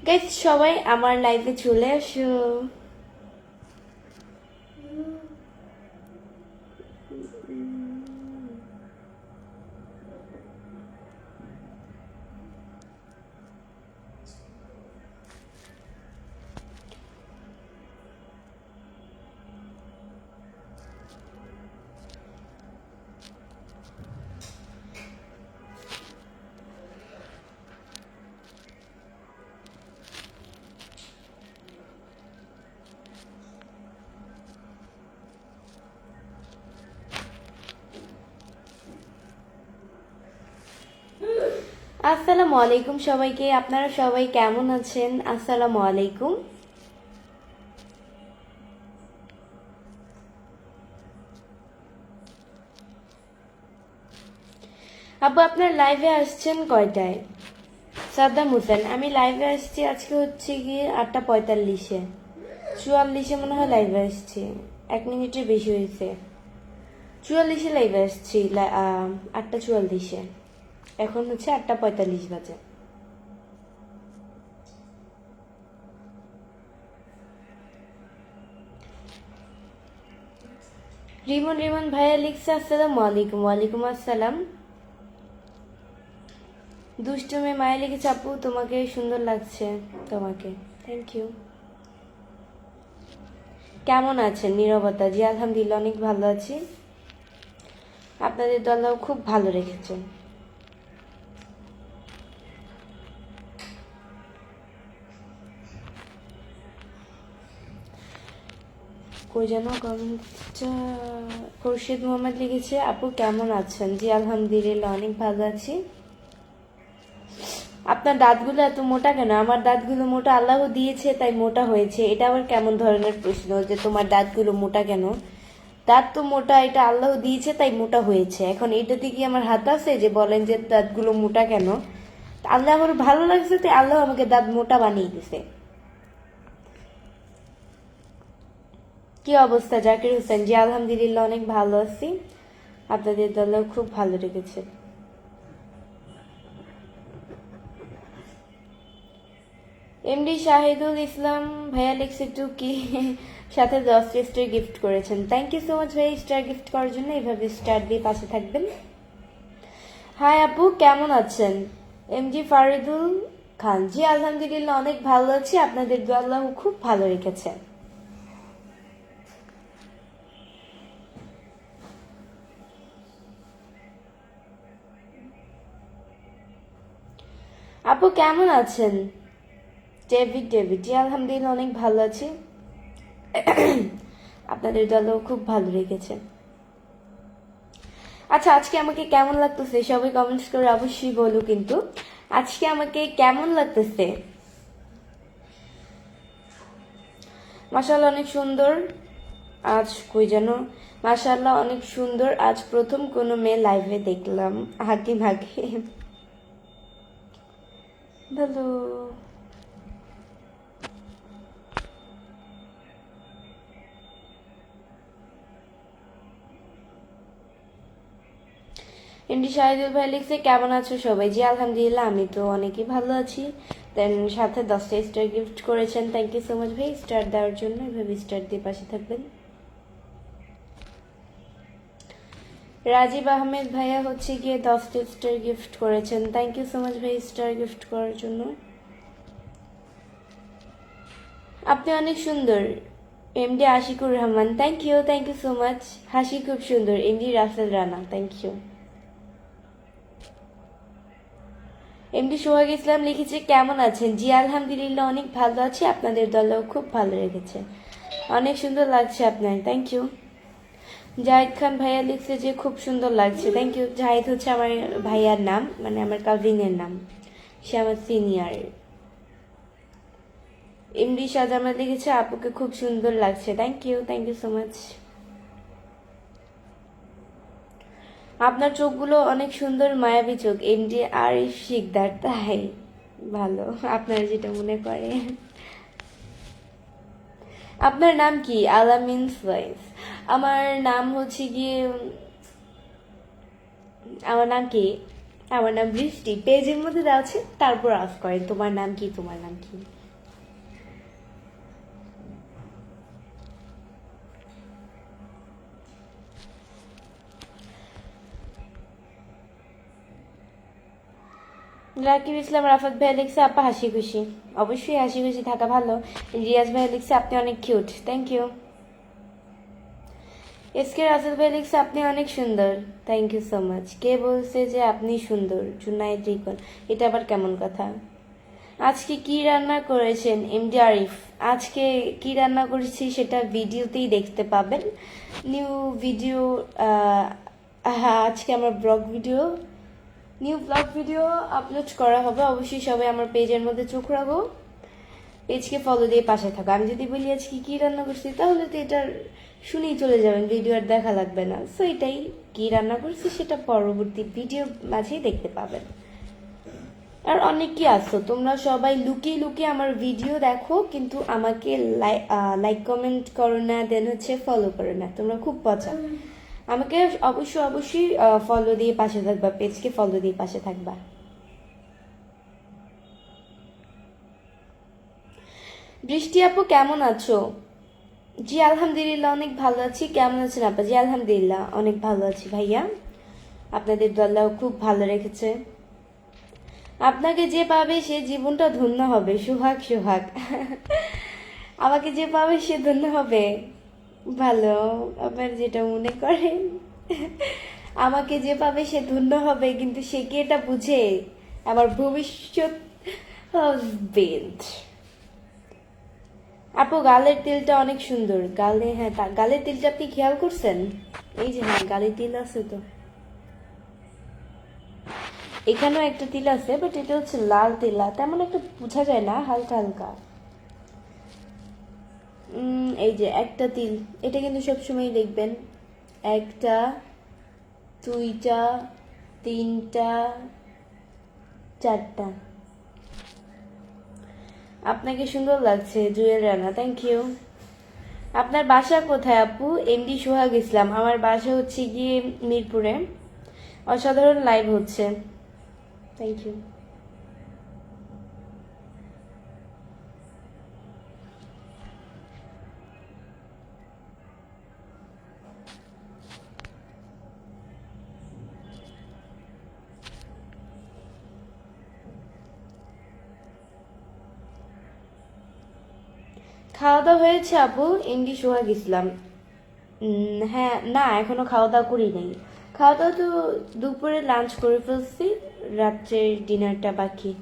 Guys সবাই আমার লাইভে চলে আসো। আসসালামু আলাইকুম সবাইকে, আপনারা সবাই কেমন আছেন? আসসালামু আলাইকুম। আব্বু আপনার লাইভে আসছেন কয়টায়? সাদ্দাম হোসেন, আমি লাইভে আসছি আজকে হচ্ছে গিয়ে 8:45-এ, 44-এ মনে হয় লাইভে আসছি, 1 মিনিটের বেশি হয়েছে। 44-এ লাইভে আসছি, 8:44-এ, এখন হচ্ছে 8:45 বাজে। রিমন রিমন ভাইয়া লিখছে আসসালামু আলাইকুম। ওয়ালাইকুম আসসালাম। দুষ্টু মেয়ে মায়া লিখেছে আপু তোমাকে সুন্দর লাগছে। তোমাকে থ্যাংক ইউ। কেমন আছেন? নীরবতা, জি আলহামদুলিল্লাহ অনেক ভালো আছি। আপনাদের দলও খুব ভালো রেখেছেন। কই যেন কমেন্টটা, খোরশেদ মোহাম্মদ লিখেছে আপু কেমন আছেন? জি আলহামদুলিল্লাহ অনেক ভালো আছি। আপনার দাঁতগুলো এত মোটা কেন? আমার দাঁতগুলো মোটা আল্লাহ দিয়েছে তাই মোটা হয়েছে, এটা আবার কেমন ধরনের প্রশ্ন যে তোমার দাঁতগুলো মোটা কেন? দাঁত তো মোটা, এটা আল্লাহ দিয়েছে তাই মোটা হয়েছে। এখন এটাতে কি আমার হাত আছে যে বলেন যে দাঁতগুলো মোটা কেন? আল্লাহ আমার ভালো লাগছে তাই আল্লাহ আমাকে দাঁত মোটা বানিয়ে দিছে। কি অবস্থা জাকির হোসেন? জি আলহামদুলিল্লাহ অনেক ভালো আছি। আপনাদের দলেও খুব ভালো লেগেছে। এমডি শাহিদুল ইসলাম ভাইয়া লিখছে টুকি সাথে 10টি স্টার গিফট করেছেন। থ্যাংক ইউ সো মাচ ভাই স্টার গিফট করার জন্য। এইভাবে স্টার দিয়ে পাশে থাকবেন। হাই আপু কেমন আছেন? এমজি ফারিদুল খান, জি আলহামদুলিল্লাহ অনেক ভালো আছি। আপনাদের দোয়া আল্লাহ খুব ভালো রেখেছে। আপু কেমন আছেন? ডেভিড ডেভিড, জি আলহামদুলিল্লাহ অনেক ভালো আছি। আপনাদের দলও খুব ভালো রেখেছে। আচ্ছা আজকে আমাকে কেমন লাগতেছে সবাই কমেন্টস করে অবশ্যই বলো কিন্তু। আজকে আমাকে কেমন লাগতেছে? মাশাআল্লাহ অনেক সুন্দর। আজ কই যেন, মাশাআল্লাহ অনেক সুন্দর। আজ প্রথম কোনো মেয়ে লাইভে দেখলাম। হাকিম হাকিম ভালো। এমডি শাহিদুল ভাই লিখছে কেমন আছো সবাই? জি আলহামদুলিল্লাহ আমি তো অনেকই ভালো আছি। দেন সাথে 10টা স্টার গিফট করেছেন, থ্যাংক ইউ সো মাচ ভাই স্টার দেওয়ার জন্য। এভাবে স্টার দিয়ে পাশে থাকবেন। রাজীব আহমেদ ভাইয়া হচ্ছে গিয়ে 10টা স্টার গিফট করেছেন, থ্যাংক ইউ সো মাচ ভাই স্টার গিফট করার জন্য। আপনি অনেক সুন্দর। MD Ashikur Rahman, thank you so much. হাসি খুব সুন্দর। MD Rasel Rana, thank you. MD Sohag Islam লিখেছে কেমন আছেন? জি আলহামদুলিল্লাহ অনেক ভালো আছি। আপনাদের দলও খুব ভালো রেখেছে। অনেক সুন্দর লাগছে আপনার, থ্যাংক ইউ। জাহিদ খান ভাইয়া লিখছে যে খুব সুন্দর লাগছে, থ্যাংক ইউ। জাহিদ হচ্ছে আমার ভাইয়ার নাম, মানে আমার কাজিনের নাম, সে আমার সিনিয়র। এমডি শাহজামাল লিখেছে আপুকে খুব সুন্দর লাগছে, থ্যাংক ইউ সো মাচ। আপনার চোখগুলো অনেক সুন্দর, মায়াবী চোখ। এমডি আরিফ শিকদার, তাই ভালো, আপনারা যেটা মনে করে। আপনার নাম কি? আলামিনস ওয়াইফ। আমার নাম হচ্ছে গিয়ে, আমার নাম কি আমার নাম বৃষ্টি, পেজের মধ্যে দেওয়া আছে, তারপর আস করেন তোমার নাম কি, তোমার নাম কি। রাকিব ইসলাম রাফাত ভাই লিখছে আপা হাসি খুশি, অবশ্যই হাসি খুশি থাকা ভালো। রিয়াজ ভাই লিখছে আপনি অনেক cute, thank you. SK Rasel ভাই লিখছে আপনি অনেক সুন্দর, থ্যাংক ইউ সো মাচ। কে বলছে যে আপনি সুন্দর? জুনাইদ রিকন, এটা আবার কেমন কথা? আজকে কি রান্না করেছেন এমডি আরিফ? আজকে কি রান্না করেছি সেটা ভিডিওতেই দেখতে পাবেন, নিউ ভিডিও। আজকে আমার নিউ ব্লগ ভিডিও আপলোড করা হবে, অবশ্যই সবাই আমার পেজের মধ্যে চোখ রাখো, পেজকে ফলো দিয়ে পাশে থাকো। আমি যদি বলি আজকে কি রান্না করছি তাহলে তো এটা শুনেই চলে যাবেন, ভিডিও আর দেখা লাগবে না। সো এটাই, কি রান্না করছি সেটা পরবর্তী ভিডিও মাঝেই দেখতে পাবেন। আর অনেক কি আছো তোমরা সবাই লুকিয়ে লুকিয়ে আমার ভিডিও দেখো, কিন্তু আমাকে লাইক কমেন্ট করো না, দেন হচ্ছে ফলো করো না, তোমরা খুব পচা। আমাকে অবশ্যই ফলো দিয়ে পাশে থাকবা, পেজকে ফলো দিয়ে পাশে থাকবা। বৃষ্টি আপু কেমন আছো? জি আলহামদুলিল্লাহ অনেক ভালো আছি, কেমন আছেন আপা? জি আলহামদুলিল্লাহ অনেক ভালো আছি ভাইয়া, আপনাদের দোয়াও খুব ভালো রেখেছে। আপনাকে যে পাবে সে জীবনটা ধন্য হবে, সুহাগ সুহাগ। আমাকে যে পাবে সে ধন্য হবে, ভালো, আবার যেটা মনে করেন। আমাকে যে পাবে সে ধন্য হবে, কিন্তু সে কি এটা বুঝে? আমার ভবিষ্যৎ হাজবেন্ড। আপু গালের তিলটা অনেক সুন্দর, গালে, হ্যাঁ গালের তিলটা আপনি খেয়াল করছেন? এই যে হ্যাঁ গালে তিল আছে তো, এখানেও একটা তিল আছে, বাট এটা হচ্ছে লাল তিলা, তেমন একটা বোঝা যায় না, হালকা হালকা। এই যে একটা তিল, এটা কিন্তু সবসময় দেখবেন, একটা, দুইটা, তিনটা, চারটা। আপনাকে সুন্দর লাগছে জুয়েল রানা, থ্যাংক ইউ। আপনার বাসা কোথায় আপু? এমডি সোহাগ ইসলাম, আমার বাসা হচ্ছে গিয়ে মিরপুরে। অসাধারণ লাইভ হচ্ছে, থ্যাংক ইউ। খাওয়া দাওয়া হয়েছে আপু? এমডি সোহাগ ইসলাম, হ্যাঁ না এখনো খাওয়া দাওয়া করি নাই। খাওয়া দাওয়া তো দুপুরে লাঞ্চ করে ফেলছি, রাত্রের ডিনারটা বাকি,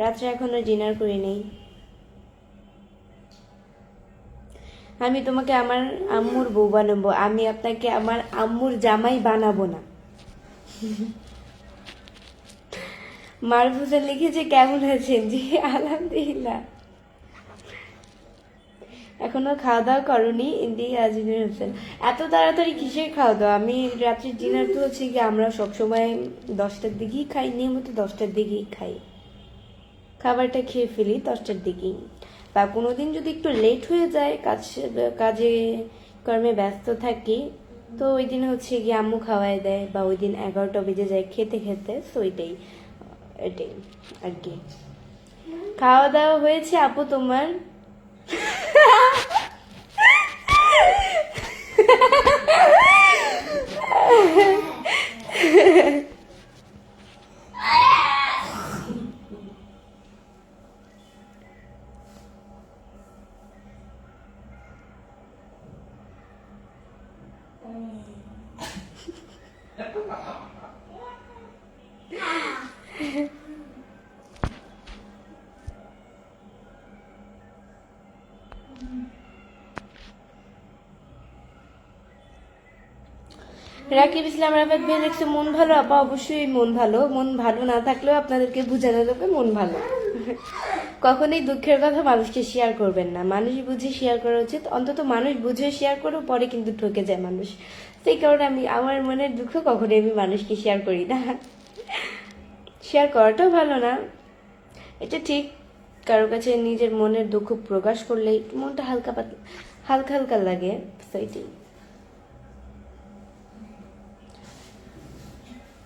রাত্রে এখনো ডিনার করি নাই। আমি তোমাকে আমার আম্মুর বউ বানাবো, আমি আপনাকে আমার আম্মুর জামাই বানাবো না। মারফুজা লিখেছে কেমন আছেন? জি আলহামদুলিল্লাহ। এখনো খাওয়া দাওয়া করনি? ইন্দি আজমির হোসেন, এত তাড়াতাড়ি কিসের খাওয়া দাওয়া? আমি রাত্রির ডিনার তো হচ্ছে কি আমরা সবসময় 10টার দিকেই খাই, নিয়মিত 10টার দিকেই খাই, খাবারটা খেয়ে ফেলি 10টার দিকেই। বা কোনোদিন যদি একটু লেট হয়ে যায়, কাজে কর্মে ব্যস্ত থাকি, তো ওই দিন হচ্ছে গিয়ে আম্মু খাওয়াই দেয়, বা ওই দিন 11টা বেজে যায় খেতে খেতে, তো এটাই আর কি। খাওয়া দাওয়া হয়েছে আপু তোমার? রাকিব ইসলাম রাফাত ভাই লিখছে মন ভালো আপা, অবশ্যই মন ভালো, মন ভালো না থাকলেও আপনাদেরকে বোঝানো যাবে মন ভালো। কখনোই দুঃখের কথা মানুষকে শেয়ার করবেন না, মানুষ বুঝে শেয়ার করা উচিত, অন্তত মানুষ বুঝে শেয়ার করো, পরে কিন্তু ঠকে যায় মানুষ। সেই কারণে আমি আমার মনের দুঃখ কখনোই আমি মানুষকে শেয়ার করি না, শেয়ার করাটাও ভালো না, এটা ঠিক। কারো কাছে নিজের মনের দুঃখ প্রকাশ করলেই মনটা হালকা হালকা হালকা লাগে, সেইটাই।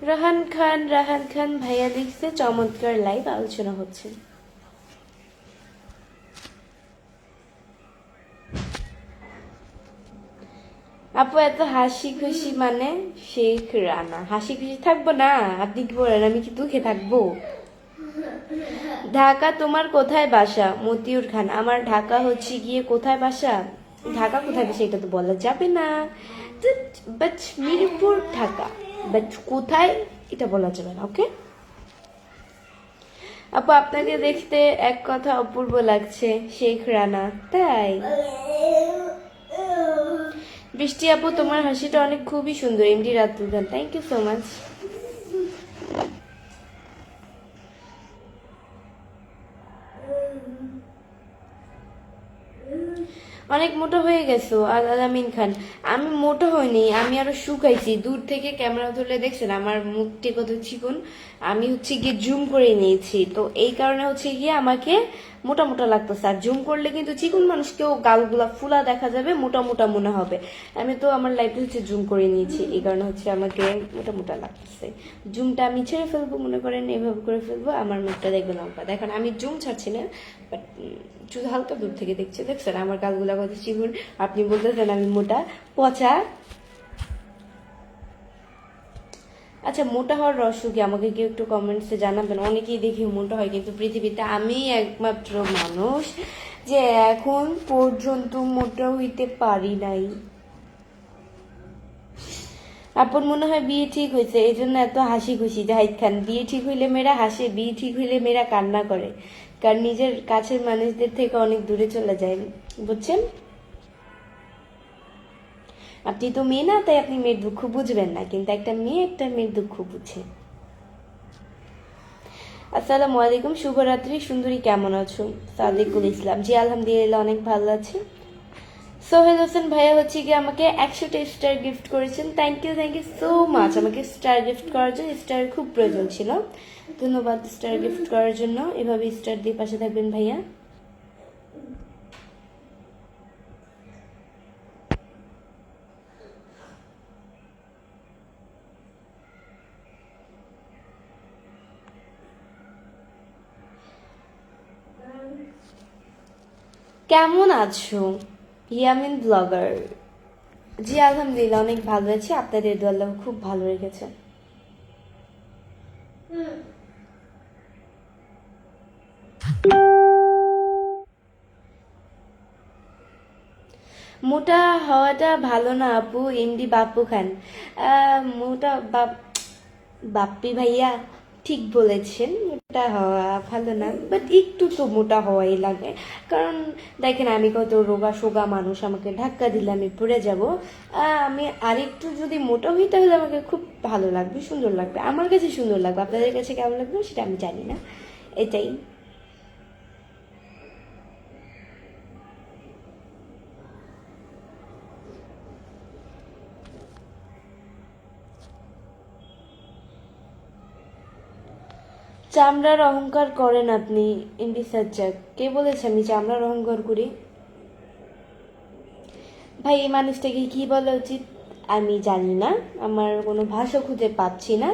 রাহান খান ভাইয়া লিখছে চমৎকার লাইভ আলোচনা হচ্ছে। আপু এত হাসি খুশি মানে শেখ রানা হাসি খুশি থাকবো না? আপনি কি বলেন, আমি কি দুঃখে থাকবো? ঢাকা তোমার কোথায় বাসা? মতিউর খান আমার ঢাকা হচ্ছে গিয়ে কোথায় বাসা, ঢাকা কোথায় বাসা এটা তো বলা যাবে না, বাট মিরপুর ঢাকা, বাট কোথায় এটা বলা যাবে না। ওকে আপু আপনাকে দেখতে এক কথা অপূর্ব লাগছে শেখ রানা। তাই বৃষ্টি আপু তোমার হাসিটা অনেক খুবই সুন্দর। MD Ratul Khan thank you so much. অনেক মোটা হয়ে গেছো আলামিন খান। আমি মোটা হইনি, আমি আরো শুকাইছি। দূর থেকে ক্যামেরা ধরলে দেখছেন আমার মুখটি কত চিকন, আমি হচ্ছে গিয়ে জুম করে নিয়েছি, তো এই কারণে হচ্ছে গিয়ে আমাকে মোটা মোটা লাগতেছে। আর জুম করলে কিন্তু চিকন মানুষকেও গালগুলা ফুলা দেখা যাবে, মোটা মোটা মনে হবে। আমি তো আমার লাইফে হচ্ছে জুম করে নিয়েছি, এই কারণে হচ্ছে আমাকে মোটা মোটা লাগতেছে। জুমটা আমি ছেড়ে ফেলবো, মনে করেন এভাবে করে ফেলবো, আমার মুখটা দেখবে লম্বা। দেখেন আমি জুম ছাড়ছি না, বাট শুধু হালকা দূর থেকে দেখছেন আমার গালগুলা কত চিকন। আপনি বলতেছেন আমি মোটা পচা। আচ্ছা মোটা হওয়ার রহস্য কি আমাকে কেউ একটু কমেন্টসে জানাবেন। অনেকেই দেখি মোটা হয়, কিন্তু পৃথিবীতে আমি একমাত্র মানুষ যে এখন পর্যন্ত মোটা হইতে পারি নাই। আপন মনে হয় বিয়ে ঠিক হয়েছে এই জন্য এত হাসি খুশি। জাহিদ খান বিয়ে ঠিক হইলে মেয়েরা হাসে, বিয়ে ঠিক হইলে মেয়েরা কান্না করে, কারণ নিজের কাছের মানুষদের থেকে অনেক দূরে চলে যায়, বুঝছেন? আপনি তো মেয়ে না, তাই আপনি মেয়ের দুঃখ বুঝবেন না, কিন্তু একটা মেয়ে একটা মেয়ের দুঃখ বুঝে। আসসালামু আলাইকুম, শুভরাত্রি। সুন্দরী কেমন আছো? সাদিকুল ইসলাম জি আলহামদুলিল্লাহ অনেক ভালো আছি। সোহেল হোসেন ভাইয়া হচ্ছে কি আমাকে 100টা স্টার গিফট করেছেন। Thank you so much. আমাকে স্টার গিফট করার জন্য, স্টার খুব প্রয়োজন ছিল, ধন্যবাদ স্টার গিফট করার জন্য। এভাবে স্টার দিয়ে পাশে থাকবেন ভাইয়া। কেমন আছো ইয়ামিন ব্লগার? জি আলহামদুলিল্লাহ অনেক ভালো আছি, আপনাদের দোয়া আল্লাহ খুব ভালো রেখেছে। মোটা হওয়াটা ভালো না আপু, এমডি বাপ্পু খান। মোটা বাপ্পি ভাইয়া ঠিক বলেছেন, মোটা হওয়া ভালো না, বাট একটু তো মোটা হওয়াই লাগে। কারণ দেখেন আমি কত রোগা সোগা মানুষ, আমাকে ধাক্কা দিলে আমি পড়ে যাব। আমি আরেকটু যদি মোটা হই তাহলে আমাকে খুব ভালো লাগবে, সুন্দর লাগবে, আমার কাছে সুন্দর লাগবে, আপনাদের কাছে কেমন লাগবে সেটা আমি জানি না, এটাই। চামড়ার অহংকার করেন আপনি এমডি সাজ্জাদ। কে বলেছে আমি চামড়ার অহংকার করি? ভাই এই মানুষটাকে কি বলা উচিত আমি জানি না, আমার কোনো ভাষা খুঁজে পাচ্ছি না।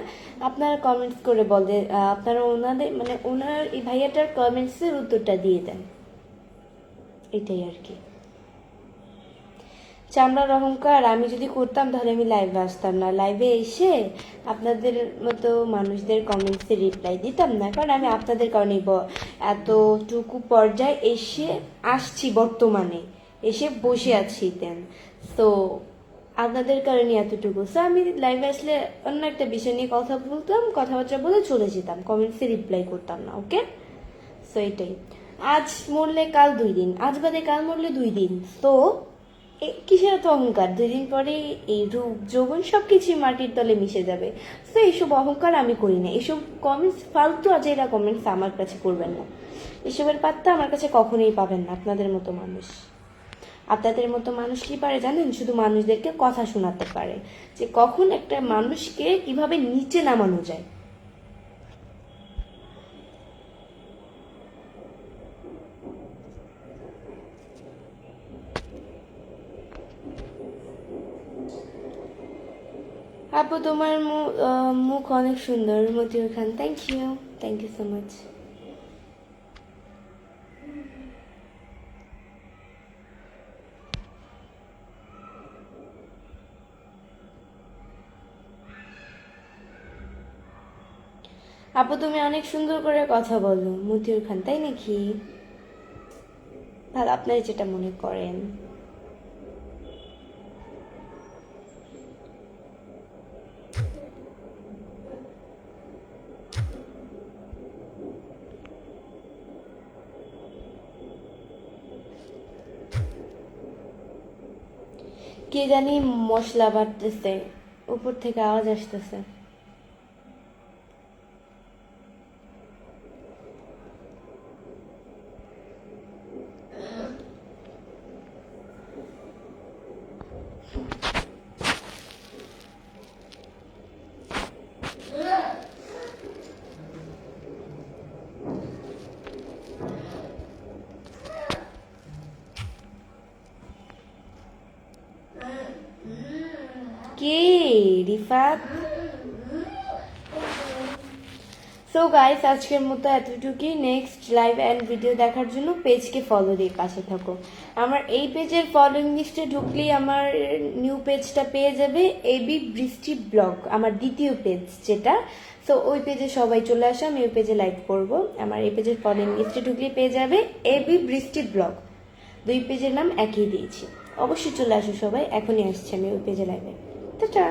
আপনারা কমেন্টস করে বলে, আপনারা ওনাদের মানে ওনার এই ভাইয়াটার কমেন্টসের উত্তরটা দিয়ে দেন, এটাই আর কি। চামড়ার অহংকার আমি যদি করতাম তাহলে আমি লাইভে আসতাম না, লাইভে এসে আপনাদের মতো মানুষদের কমেন্টসে রিপ্লাই দিতাম না, কারণ আমি আপনাদের কারণে এতটুকু পর্যায়ে এসে আসছি, বর্তমানে এসে বসে আছি দেন। তো আপনাদের কারণে এতটুকু, সো আমি লাইভে আসলে অন্য একটা বিষয় নিয়ে কথা বলতাম, কথাবার্তা বলে চলে যেতাম, কমেন্টসে রিপ্লাই করতাম না। ওকে, সো এটাই। আজ মরলে কাল 2 দিন, আজ বাদে কাল মরলে 2 দিন, তো কিসের এত অহংকার? 2 দিন পরে এই রূপ যৌবন সবকিছু মাটির তলে মিশে যাবে। তো এইসব অহংকার আমি করি না, এসব কমেন্টস ফালতু আজেরা কমেন্টস আমার কাছে করবেন না, এসবের পাত্তা আমার কাছে কখনোই পাবেন না। আপনাদের মতো মানুষ, আপনাদের মতো মানুষ কি পারে জানেন? শুধু মানুষদেরকে কথা শোনাতে পারে যে কখন একটা মানুষকে কিভাবে নিচে নামানো যায়। আপু তোমার মুখ অনেক সুন্দর মতিউর খান, থ্যাংক ইউ সো মাচ। আপু তুমি অনেক সুন্দর করে কথা বলো মতিউর খান, তাই নাকি? ভালো, আপনারা যেটা মনে করেন। কে জানি মশলা বাটতেছে, উপর থেকে আওয়াজ আসতেছে। কে রিফাত? সো গাইস, আজকের মতো এতটুকুই। নেক্সট লাইভ অ্যান্ড ভিডিও দেখার জন্য পেজকে ফলো দিয়ে পাশে থাকো। আমার এই পেজের ফলোইং লিস্টে ঢুকলেই আমার নিউ পেজটা পেয়ে যাবে, এবি বৃষ্টি ব্লগ, আমার দ্বিতীয় পেজ যেটা। সো ওই পেজে সবাই চলে আসো, আমি ওই পেজে লাইভ করবো। আমার এই পেজের ফলোইং লিস্টে ঢুকলেই পেয়ে যাবে এবি বৃষ্টি ব্লগ, দুই পেজের নাম একই দিয়েছি। অবশ্যই চলে আসো সবাই, এখনই আসছি আমি ওই পেজে লাইভে। টাটা।